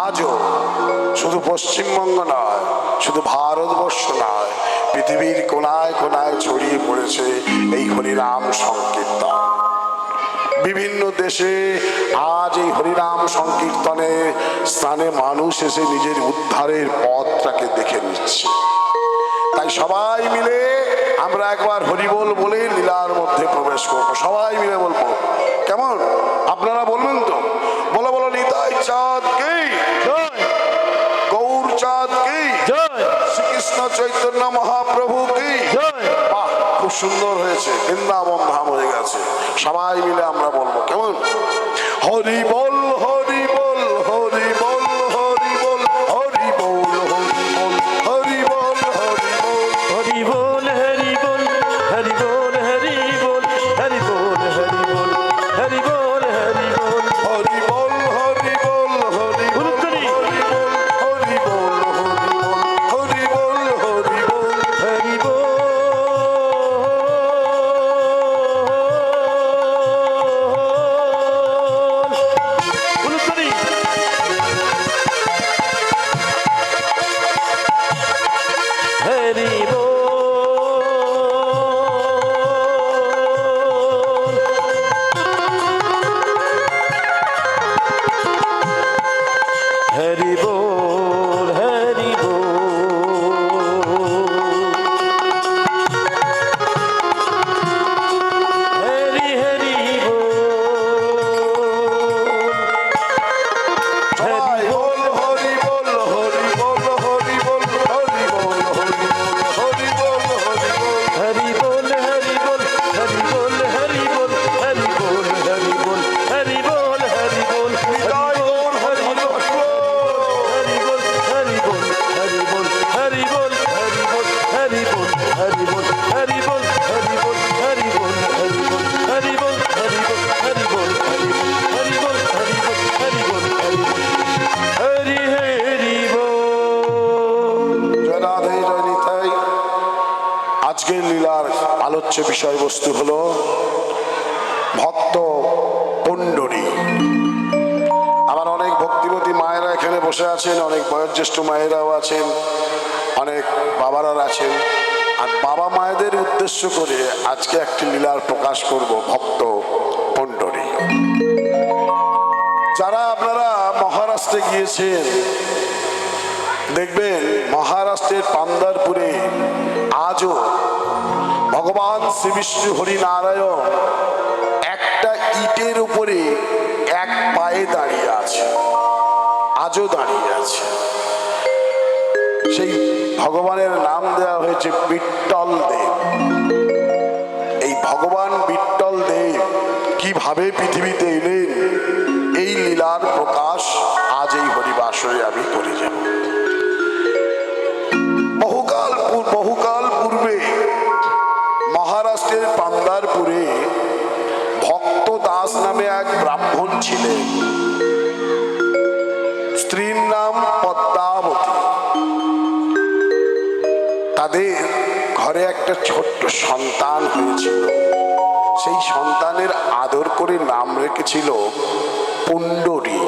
আজও শুধু পশ্চিমবঙ্গ নয়, শুধু ভারতবর্ষ নয়, পৃথিবীর কোনায় কোনায় ছড়িয়ে পড়েছে এই হরিনাম সংকীর্তন। বিভিন্ন দেশে আজ এই হরিনাম সংকীর্তনের স্থানে মানুষ এসে নিজের উদ্ধারের পথটাকে দেখে নিচ্ছে। তাই সবাই মিলে আমরা একবার হরিবোল বলে লীলার মধ্যে প্রবেশ করব। সবাই মিলে বলবো, কেমন? আপনারা বলবেন তো? বলো বলো, নিতাই চাঁদ কি জয়, গৌর চাঁদ কি জয়, শ্রীকৃষ্ণ চৈতন্য মহাপ্রভু কি জয়। বাহ, খুব সুন্দর হয়েছে, বৃন্দাবন ধাম হয়ে গেছে। সবাই মিলে আমরা বলবো, কেমন? হরি বল হরি বল হরি বল হরি বল হরি বল হরি বল হরি বল হরি বল हरि बोल हरि बोल हरि बोल हरि बोल हरि बोल हरि बोल हरि बोल হরি বল হরি বল হরি বল হরি বল হরি বল হরি বল হরি বল। हरि बोल उलुतरी हरि बोल हरि बोल हरि बोल हरि हरि बोल সবাই বল হরি বল হরি বল হরি বল হরি বল হরি বল হরি বল হরি বল। हरि बोल हरि बोल हरि बोल हरि बोल हरि बोल हरि बोल हरि बोल নিতাই গৌর হরি বল। हरि बोल हरि बोल हरि बोल हरि बोल हरि बोल हरि बोल हरि बोल हरि बोल हरि बोल हरि बोल हरि बोल हरि बोल हरि बोल हरि बोल हरि बोल हरि बोल हरि बोल हरि बोल हरि हरि बोल। জয় রাধে জয় নিতাই। আজকের লীলার আলোচ্য বিষয়বস্তু হলো ভক্ত পুণ্ডরী। আমার অনেক ভক্তিমতী মায়েরা এখানে বসে আছেন, অনেক বয়োজ্যেষ্ঠ মায়েরাও আছেন, অনেক বাবারা আছেন। আর বাবা মায়েদের উদ্দেশ্য করে আজকে একটি লীলার প্রকাশ করব, ভক্ত পুণ্ডরী। যারা আপনারা মহারাষ্ট্রে গিয়েছেন দেখবেন মহারাষ্ট্রের পান্দারপুরে আজও ভগবান শ্রী বিষ্ণু হরিনারায়ণ একটা ইটের উপরে এক পায়ে দাঁড়িয়ে আছে, আজও দাঁড়িয়ে আছে। সেই ভগবানের নাম দেওয়া হয়েছে বিট্টল দেব। এই ভগবান বিট্টল দেব কিভাবে পৃথিবীতে এলেন, এই লীলার প্রকাশ আজ এই হরিবাসরে আমি করে যাব। বহুকাল পূর্বে মহারাষ্ট্রের পান্দারপুরে ভক্ত দাস নামে এক ব্রাহ্মণ ছিলেন। স্ত্রীর নাম পদ্মাবতী। তাদের ঘরে একটা ছোট্ট সন্তান হয়েছিল। সেই সন্তানের আদর করে নাম রেখেছিল পুণ্ডরী।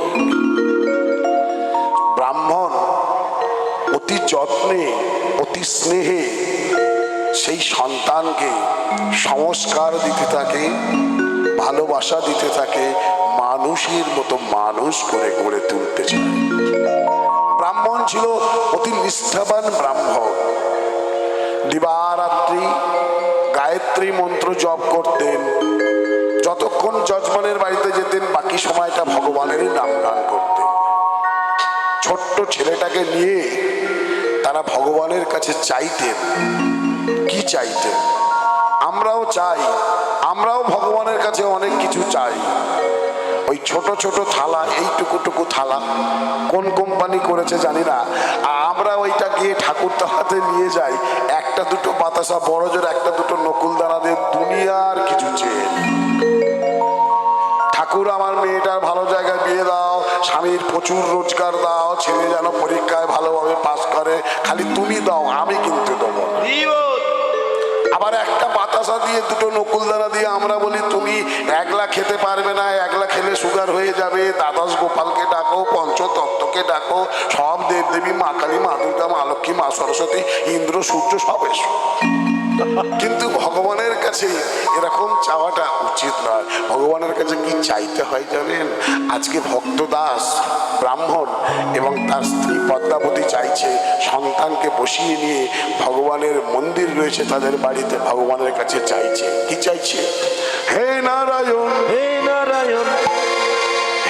ব্রাহ্মণ অতি যত্নে অতি স্নেহে সেই সন্তানকে সংস্কার দিতে থাকে, ভালোবাসা দিতে থাকে, মানুষের মতো মানুষ করে গড়ে তুলতে চায়। ব্রাহ্মণ ছিল অতি নিষ্ঠাবান ব্রাহ্মণ। দিবারাত্রি গায়ত্রী মন্ত্র জপ করতেন। যতক্ষণ যজমানের বাড়িতে যেতেন বাকি সময়টা ভগবানেরই নাম গান করতেন। ছোট্ট ছেলেটাকে নিয়ে তারা ভগবানের কাছে চাইতেন। কি চাইতেন? আমরাও চাই, আমরাও ভগবানের কাছে অনেক কিছু চাই। ওই ছোট ছোট থালা, এইটুকু থালা কোন কোম্পানি করেছে জানি না, আমরা ওইটা গিয়ে ঠাকুর তলাতে নিয়ে যাই। একটা দুটো বাতাসা, বড় জোর একটা দুটো নকুল দানা দিয়ে দুনিয়ার কিছু চেয়ে ঠাকুর আমার মেয়েটার ভালো জায়গায় বিয়ে দাও, স্বামীর প্রচুর রোজগার দাও, ছেলে যেন পরীক্ষায় ভালোভাবে পাস করে, খালি তুমি দাও, আমি কিন্তু দেবো। আবার একটা বাতাসা দিয়ে দুটো নকুলদানা দিয়ে আমরা বলি তুমি একলা খেতে পারবে না, একলা খেলে সুগার হয়ে যাবে, দ্বাদশ গোপালকে ডাকো, পঞ্চতত্ত্বকে ভগবানকে ডাকো, সব দেবদেবী, মা কালী, মা দুর্গা, মা লক্ষ্মী, মা সরস্বতী, ইন্দ্র, সূর্য সব এসো। কিন্তু ভগবানের কাছে এরকম চাওয়াটা উচিত নয়। ভগবানের কাছে কি চাইতে হয় জানেন? আজকে ভক্তদাস ব্রাহ্মণ এবং তার স্ত্রী পদ্মাবতী চাইছে সন্তানকে বসিয়ে নিয়ে, ভগবানের মন্দির রয়েছে তাদের বাড়িতে, ভগবানের কাছে চাইছে। কি চাইছে? হে নারায়ণ, হে নারায়ণ,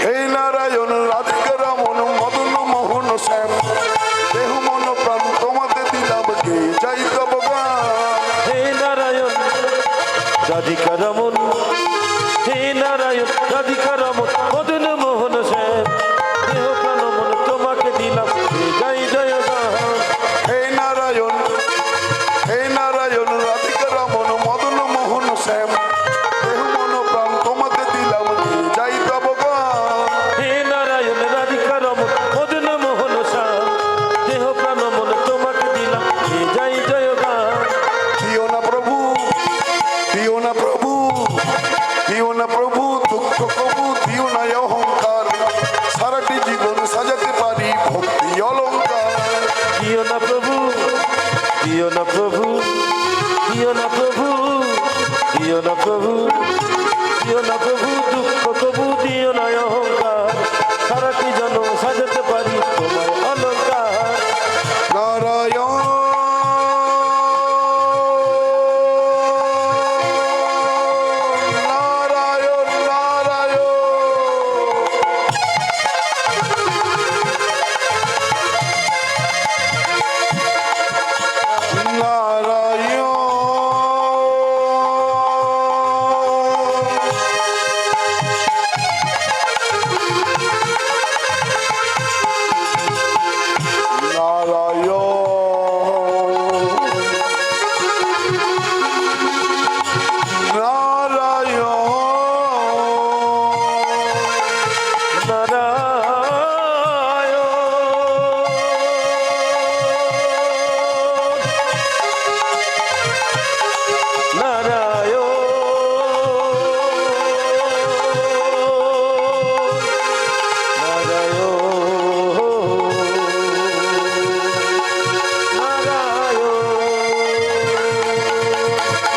হে নারায়ণ, রাধিকা রমন মদন মোহন শ্যাম, দেহ মন প্রাণ তোমাতে দিলাম, গে যাই তব গান। হে নারায়ণ, রাধিকা রমন, হে নারায়ণ, রাধিকা রমন মদন মোহন শ্যাম, দেহ প্রাণ মন তোমাকে দিলাম, হে জয় জয় গান। হে নারায়ণ, হে নারায়ণ, রাধিকা রমন মদন মোহন শ্যাম, দেহ মন প্রাণ তোমাতে দিলাম, গে যাই তব গান। হে নারায়ণ, রাধিকা রমন মদন মোহন শ্যাম, দেহ প্রাণ মন তোমাকে দিলাম, হে জয় জয় গান। দিও না প্রভু, দিও না প্রভু, দিও না প্রভু দুঃখ কবু, দিও না অহংকার, সারাটি জীবন সাজাতে পারি ভক্তি অলঙ্কার। দিও না প্রভু, দিও না প্রভু, দিও না প্রভু, দিও না প্রভু, দিও না প্রভু দুঃখ কবু, দিও না অহংকার, সারাটি জন সাজাতে পারি তোমার অলঙ্কার। নারায়ণ, নারায়ণ, নারায়ণ,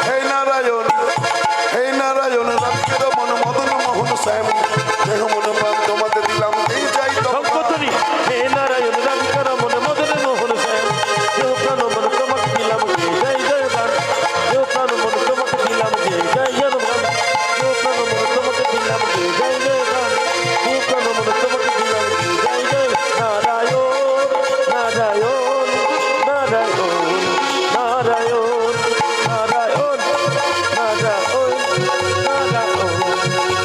হে নারায়ণ, হে নারায়ণ, রাধিকা রমন মদন মোহন শ্যাম, দেহ মন প্রাণ তোমাতে দিলাম, এই যাই তব গান। শঙ্করধ্বনি। হে নারায়ণ, রাধিকা রমন মদন মোহন শ্যাম, দেহ প্রাণ মন তোমাকে দিলাম, হে জয় জয় গান। দেহ প্রাণ মন তোমাকে দিলাম, হে জয় জয় গান। দেহ প্রাণ মন তোমাকে দিলাম, হে জয় জয় গান। দেহ প্রাণ মন তোমাকে দিলাম, হে জয় জয়। নারায়ণ, নারায়ণ, নারায়ণ, নারায়ণ, নারায়ণ, নারায়ণ,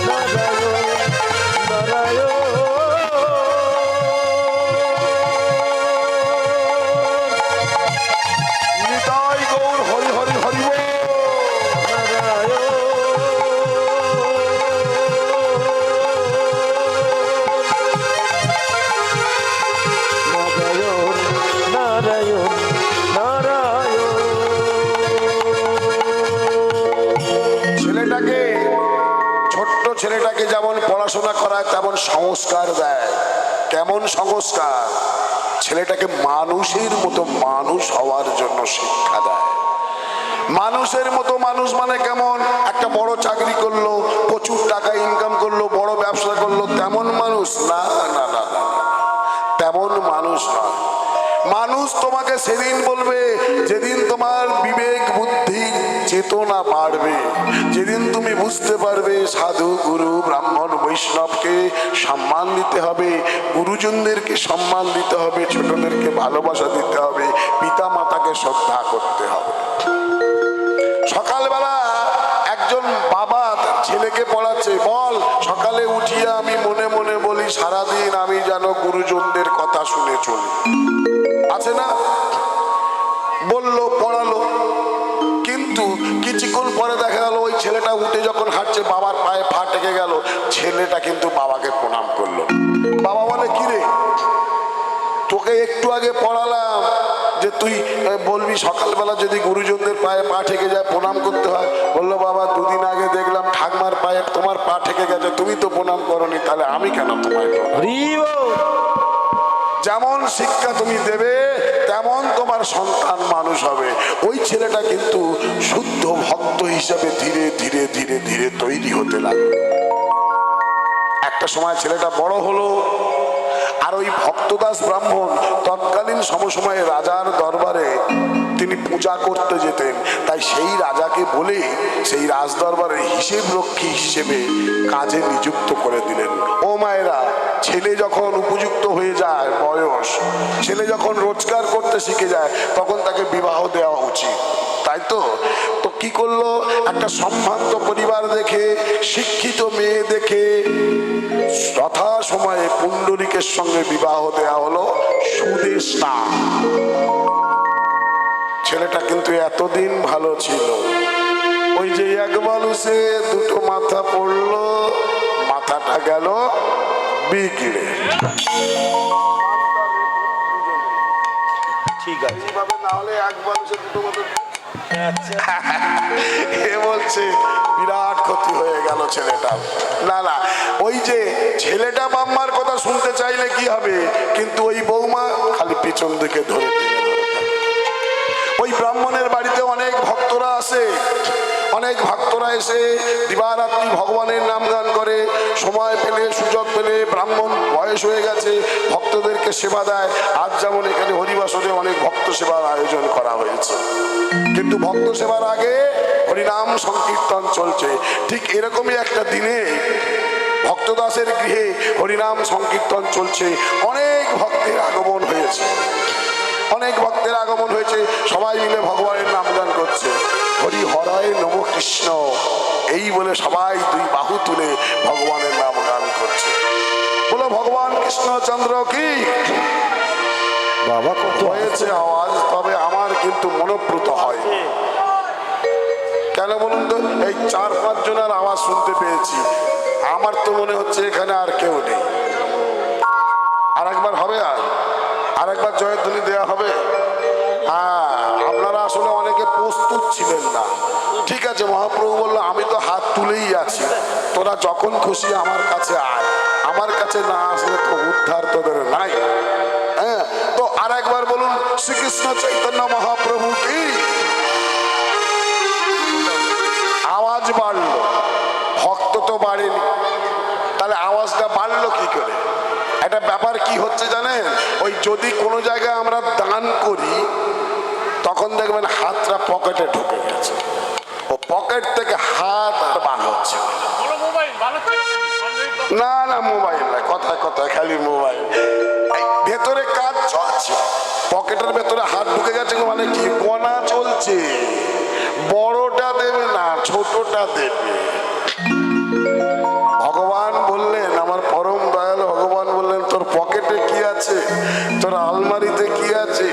নারায়ণ, নারায়ণ। নিতাই গৌর হরি হরি হরি বল। ছেলেটাকে, ছোট্ট ছেলেটাকে যেমন পড়াশোনা করায় তেমন সংস্কার দেয়। কেমন সংস্কার? ছেলেটাকে মানুষের মতো মানুষ হওয়ার জন্য শিক্ষা দেয়। মানুষের মতো মানুষ মানে কেমন? একটা বড় চাকরি করলো, প্রচুর টাকা ইনকাম করলো, বড় ব্যবসা করলো, তেমন মানুষ না, না, না, না, তেমন মানুষ নয়। মানুষ তোমাকে সেদিন বলবে যেদিন তোমার বিবেক বুদ্ধির চেতনা বাড়বে, যেদিন তুমি বুঝতে পারবে সাধু গুরু ব্রাহ্মণ বৈষ্ণবকে সম্মান দিতে হবে, গুরুজনদেরকে সম্মান দিতে হবে, ছোটদেরকে ভালোবাসা দিতে হবে, পিতা মাতাকে শ্রদ্ধা করতে হবে। সকালবেলা একজন বাবা তার ছেলেকে পড়াচ্ছে, বল সকালে উঠিয়ে আমি মনে মনে বলি সারাদিন আমি যেন গুরুজনদের কথা শুনে চলি। আছে না? বললো, পড়ালো, কিন্তু কিছুক্ষণ পরে দেখা গেল ওই ছেলেটা উঠে যখন হাঁটছে বাবার পায়ে পা টেকে গেল, ছেলেটা কিন্তু বাবাকে প্রণাম করলো। বাবা বলে, কি রে, তোকে একটু আগে পড়ালাম যে তুই বলবি সকালবেলা যদি গুরুজনদের পায়ে পা ঠেকে যায় প্রণাম করতে হয়। বললো, বাবা দুদিন আগে দেখলাম ঠাকমার পায়ে তোমার পা ঠেকে গেছে, তুমি তো প্রণাম করনি, তাহলে আমি কেন তোমায় প্রণাম? যেমন শিক্ষা তুমি দেবে তেমন তোমার সন্তান মানুষ হবে। ওই ছেলেটা কিন্তু শুদ্ধ ভক্ত হিসাবে ধীরে ধীরে ধীরে ধীরে তৈরি হতে লাগলো। একটা সময় ছেলেটা বড় হলো, আর ওই ভক্তদাস ব্রাহ্মণ তৎকালীন সমসময়ে রাজার দরবারে তিনি পূজা করতে যেতেন। তাই সেই রাজাকে বলে সেই রাজ দরবারের হিসেব রক্ষী হিসেবে কাজে নিযুক্ত করে দিলেন। ও মায়েরা, ছেলে যখন উপযুক্ত হয়ে যায় বয়স, ছেলে যখন রোজগার করতে শিখে যায়, তখন তাকে বিবাহ দেওয়া উচিত, তাই তো? তো কি করলো, একটা সম্ভ্রান্ত পরিবার দেখে, শিক্ষিত মেয়ে দেখে যথা সময়ে পুণ্ডরীকের সঙ্গে বিবাহ দেয়া হলো সুদেষ্ণা। ছেলেটা কিন্তু এতদিন ভালো ছিল, ওই যে এক বালুসে দুটো মাথা পড়লো, মাথাটা গেল বিগড়ে। ঠিক আছে, না হলে এক বালুসে দুটো মাথা আচ্ছা এ বলছে বিরাট ক্ষতি হয়ে গেল ছেলেটা। না না, ওই যে ছেলেটা বাম্মার কথা শুনতে চাইলে কি হবে, কিন্তু ওই বৌমা খালি পিছন দিকে ধরে টেনে ধরে থাকে। ওই ব্রাহ্মণের বাড়িতে অনেক ভক্তরা আসে, অনেক ভক্তরা এসে দিবারাত্রি ভগবানের নাম গান করে, সময় পেলে সুযোগ পেলে, ব্রাহ্মণ বয়স হয়ে গেছে, ভক্তদেরকে সেবা দেয়। আজ যেমন এখানে হরিবাসরে অনেক ভক্ত সেবার আয়োজন করা হয়েছে, কিন্তু ভক্ত সেবার আগে হরিনাম সংকীর্তন চলছে। ঠিক এরকমই একটা দিনে ভক্তদাসের গৃহে হরিনাম সংকীর্তন চলছে, অনেক ভক্তের আগমন হয়েছে, অনেক ভক্তের আগমন হয়েছে, সবাই মিলে ভগবানের নাম গান করছে, হরি হরায় নম কৃষ্ণ এই বলে সবাই দুই বাহু তুলে ভগবানের নাম গান করছে। বলো ভগবান কৃষ্ণচন্দ্র কি। বাবা কত হয়েছে আওয়াজ, তবে আমার কিন্তু মনোপ্রুত হয়। কেন বলুন তো, এই 4-5 জনের আওয়াজ শুনতে পেয়েছি, আমার তো মনে হচ্ছে এখানে আর কেউ নেই। আর একবার হবে, আর একবার জয়ধ্বনি দেওয়া হবে। হ্যাঁ, আপনারা আসলে অনেকে প্রস্তুত ছিলেন না। ঠিক আছে, মহাপ্রভু বললো আমি তো হাত তুলেই আছি, তোরা যখন খুশি আমার কাছে আয়, আমার কাছে না আসলে তো উদ্ধার তোদের নাই। হ্যাঁ, তো আর একবার বলুন শ্রীকৃষ্ণ চৈতন্য মহাপ্রভু কি। আওয়াজ বাড়লো, ভক্ত তো বাড়েনি, তাহলে আওয়াজটা বাড়লো কি করে? একটা ব্যাপার কি হচ্ছে জানেন, ওই যদি কোনো জায়গায় আমরা দান করি, তখন দেখবেন হাতটা পকেটে ঢুকে গেছে, ও পকেট থেকে হাত আর বার হচ্ছে না। না মোবাইল না, কথায় কথায় খালি মোবাইল। ভেতরে কাজ চলছে, পকেটের ভেতরে হাত ঢুকে গেছে, মানে কি গোনা চলছে। বড়টা দেবে না, ছোটটা দেবে। ভগবান বললেন, আমার পরম দয়াল ভগবান বললেন, তোর পকেটে কি আছে, তোর আলমারিতে কি আছে,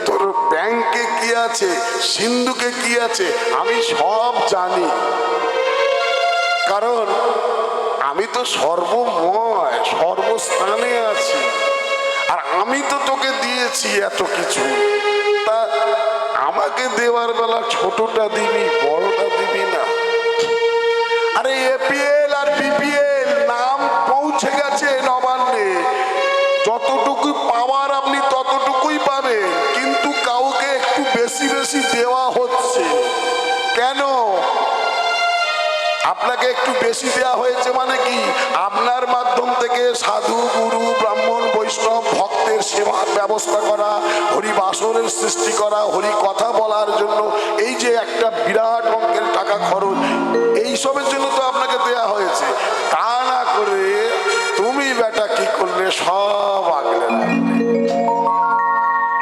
তোর ব্যাংকে কি আছে, সিন্ধুকে কি আছে, আমি সব জানি। কারণ আমি তো সর্বময়, সর্বস্থানে আছি, আর আমি তো তোকে দিয়েছি এত কিছু। তা আমাকে দেওয়ার বেলা ছোটটা দিবি, বড়টা দিবি না। আরে এপিএল আর বিপিএল নাম পৌঁছে গেছে নবান্নে, যতটুকু পাওয়ার আপনি ততটুকুই পাবেন, কিন্তু কাউকে একটু বেশি বেশি দেওয়া হচ্ছে। কেন আপনাকে একটু বেশি দেওয়া হয়েছে? মানে কি, আপনার মাধ্যম থেকে সাধু গুরু ব্রাহ্মণ বৈষ্ণব ভক্তের সেবার ব্যবস্থা করা, হরি বাসনের সৃষ্টি করা, হরি কথা বলার জন্য এই যে একটা বিরাট অঙ্কের টাকা খরচ, এইসবের জন্য তো আপনাকে দেয়া হয়েছে। তা না করে তুমি বেটা কি করলে, সব আগলে রাখলে।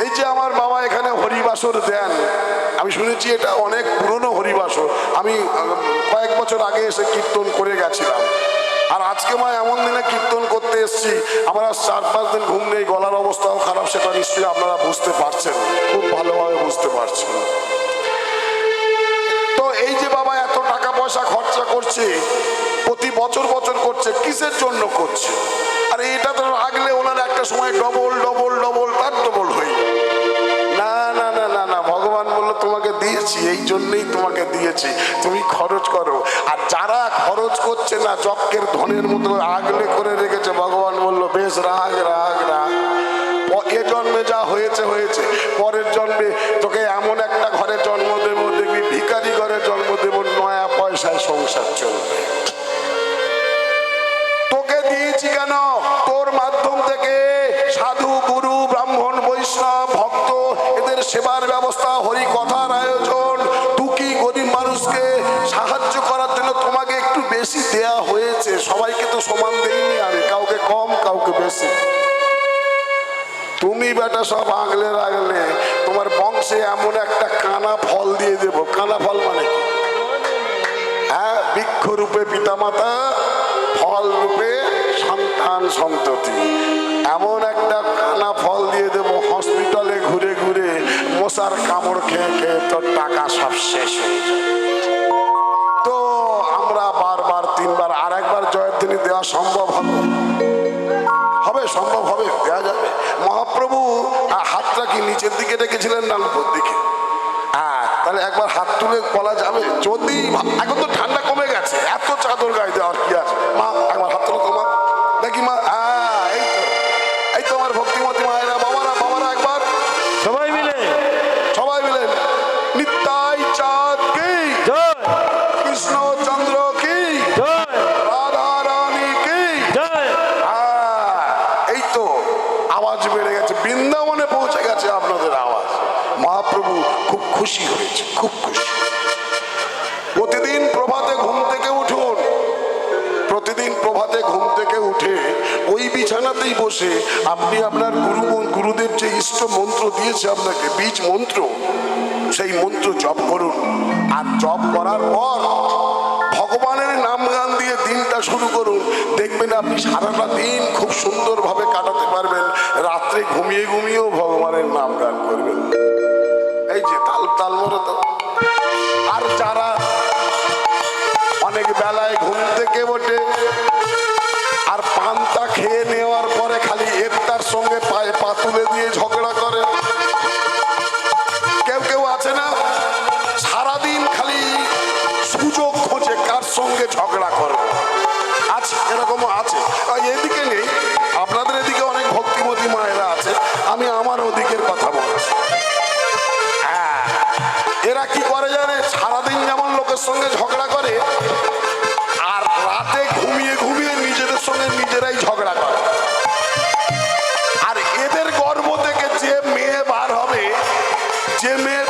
এই যে আমার বাবা এখানে হরিবাসর দেন, আমি শুনেছি এটা অনেক পুরনো হরিবাসর। আমি কয়েক বছর আগে এসে কীর্তন করে গেছিলাম, আর আজকে মা এমন দিনে কীর্তন করতে এসছি, আমার 4-5 দিন ঘুম নেই, গলার অবস্থাও খারাপ, সেটা নিশ্চয়ই আপনারা বুঝতে পারছেন, খুব ভালোভাবে বুঝতে পারছেন। তো এই যে বাবা এত টাকা পয়সা খরচা করছে, প্রতি বছর বছর করছে, কিসের জন্য করছে? আর এটা তো রাখলে ওনার একটা সময় ডবল ডবল ডবল তার ডবল হয়ে যায়। না না না না না, ভগবান বললো তোমাকে দিয়েছি, এই জন্যই তোমাকে দিয়েছি, তুমি খরচ করো। আর যারা খরচ করছে না, যজ্ঞের ধনের মতো আগলে করে রেখেছে, ভগবান বললো বেশ রাগ রাগ রাগ, জন্মে যা হয়েছে হয়েছে, পরের জন্মে তোকে এমন একটা ঘরে জন্ম দেবো, দেখবি ভিখারি ঘরে জন্ম দেবো, নয়া পয়সায় সংসার চলবে। তোকে দিয়েছি কেন? তোর মাধ্যম থেকে সাধু, গুরু, ব্রাহ্মণ, বৈষ্ণব, ভক্ত এদের সেবার ব্যবস্থা, হরি কথার আয়োজন, দুঃখী গরিব মানুষকে সাহায্য করার জন্য তোমাকে একটু বেশি দেয়া হয়েছে। সবাইকে তো সমান দেইনি আমি, কাউকে কম কাউকে বেশি। তুমি বেটা সব আগলে রাগলে, তোমার বংশে এমন একটা কানা ফল দিয়ে দেব। কানা ফল মানে কি? হ্যাঁ, বৃক্ষ রূপে পিতামাতা, ফল রূপে সন্তান সন্ততি। এমন একটা কানা ফল দিয়ে দেব, হসপিটালে ঘুরে ঘুরে মশার কামড় খেয়ে খেয়ে তোর টাকা সব শেষ হয়ে যাবে। তো আমরা বারবার তিনবার আর একবার জয়ধ্বনি দেওয়া সম্ভব হবে? হবে, সম্ভব হবে, দেওয়া যাবে। মহাপ্রভু হাতটা কি নিচের দিকে রেখেছিলেন না উপর দিকে? হ্যাঁ, তাহলে একবার হাত তুলে বলা যাবে যদি। এখন তো ঠান্ডা কমে গেছে, এত চাদর গায়ে দেওয়ার কি আছে? মা একবার হাত তুলে তোমার দেখি মা। হ্যাঁ, এই তো আমার ভক্তিমতী মায়েরা, বাবারা বাবারা একবার সবাই মিলে, সবাই মিলে নিতাই চাঁদ কি জয়, কৃষ্ণচন্দ্র কি জয়, রাধা রানী কি জয়। এই তো আওয়াজ বেড়ে গেছে, বৃন্দাবনে পৌঁছে গেছে আপনাদের আওয়াজ। মহাপ্রভু খুব খুশি হয়েছে, খুব খুশি। প্রতিদিন প্রভাতে ঘুম থেকে উঠুন, প্রতিদিন প্রভাতে ঘুম থেকে উঠে ওই বিছানাতেই বসে আপনি আপনার গুরুদেব যে ইষ্ট মন্ত্র দিয়েছে আপনাকে, বীজ মন্ত্র, সেই মন্ত্র জপ করুন। আর জপ করার পর ভগবানের নাম গান দিয়ে দিনটা শুরু করুন। দেখবেন আপনি সারাটা দিন খুব সুন্দরভাবে কাটাতে পারবেন। রাত্রে ঘুমিয়ে ঘুমিয়েও ভগবানের নাম গান করবেন। এই যে তাল তাল মরে তো। আর যারা অনেক বেলায় ঘুম থেকে ওঠে আর পান্তা খেয়ে নেওয়ার পরে খালি একটার সঙ্গে পায়ে পা তুলে দিয়ে ঝগড়া করে, কেউ কেউ আছে না সারাদিন খালি সুযোগ খোঁজে কার সঙ্গে ঝগড়া করবে, আছে, এরকমও আছে। এদিকে নেই, আপনাদের এদিকে অনেক ভক্তিমতী মায়েরা আছে, আমি আমার ওদিকের কথা বলছি। হ্যাঁ, এরা কি করে জানে? সারাদিন যেমন লোকের সঙ্গে ঝগড়া করে, আর রাতে ঘুমিয়ে ঘুমিয়ে নিজেদের সঙ্গে নিজেরাই ঝগড়া করে। আর এদের গর্ভ থেকে যে মেয়ে বার হবে, যে মেয়ে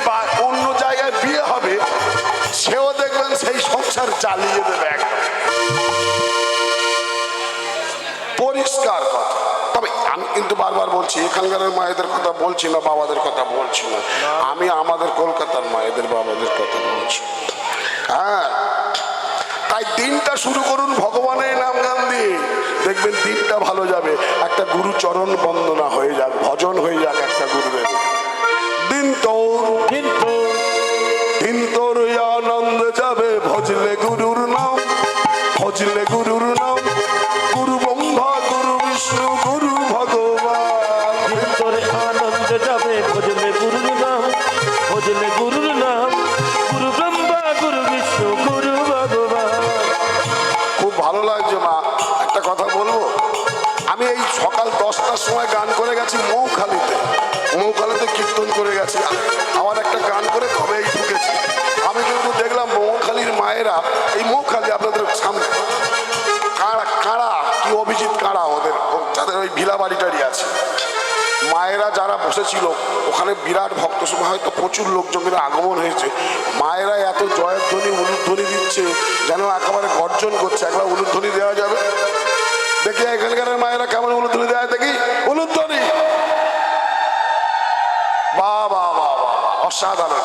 অন্য জায়গায় বিয়ে হবে, সেও দেখবেন সেই সংসার চালিয়ে দেবে একদম। পরিষ্কার কথা। তবে আমি কিন্তু বারবার বলছি, এখানকার মায়েদের কথা বলছি না, বাবাদের কথা বলছি না, আমি আমাদের কলকাতার মায়েদের বাবাদের কথা বলছি। হ্যাঁ, তাই দিনটা শুরু করুন ভগবানের নাম গান দিয়ে, দেখবেন দিনটা ভালো যাবে। একটা গুরু চরণ বন্দনা হয়ে যাক, ভজন হয়ে যাক একটা গুরুদেব। দিন তোর আনন্দ যাবে, ভজলে গুরুর নাম, ভজলে গুরুর নাম। গুরু ব্রহ্মা, গুরু বিষ্ণু, গুরু ভগবান। তোর আনন্দ যাবে, ভজলে গুরুর নাম, ভজলে গুরুর নাম। গুরু ব্রহ্মা, গুরু বিষ্ণু, গুরু ভগবান। খুব ভালো লাগছে মা, একটা কথা বলবো। আমি এই সকাল 10টার সময় গান করে গেছি মৌখালিতে, মৌখালিতে কীর্তন করে গেছি, আমার একটা গান করে তবেই ঢুকেছি। আমি কিন্তু দেখলাম মৌখালির মায়েরা, এই মৌখালি আপনাদের সামনে কাড়া কি অভিজিৎ কাড়া, ওদের যাদের ওই ভিলা বাড়ি টাড়ি আছে, মায়েরা যারা বসেছিল ওখানে বিরাট ভক্ত সভা, হয়তো প্রচুর লোকজনের আগমন হয়েছে। মায়েরা এত জয়ধ্বনি উলুধ্বনি দিচ্ছে যেন একেবারে গর্জন করছে। একবার উলুধ্বনি দেওয়া যাবে? দেখি এখানকার মায়েরা কেমন উলুধ্বনি দেয়, দেখি উলুধ্বনি। বাহ বাহ বাহ বাহ, অসাধারণ।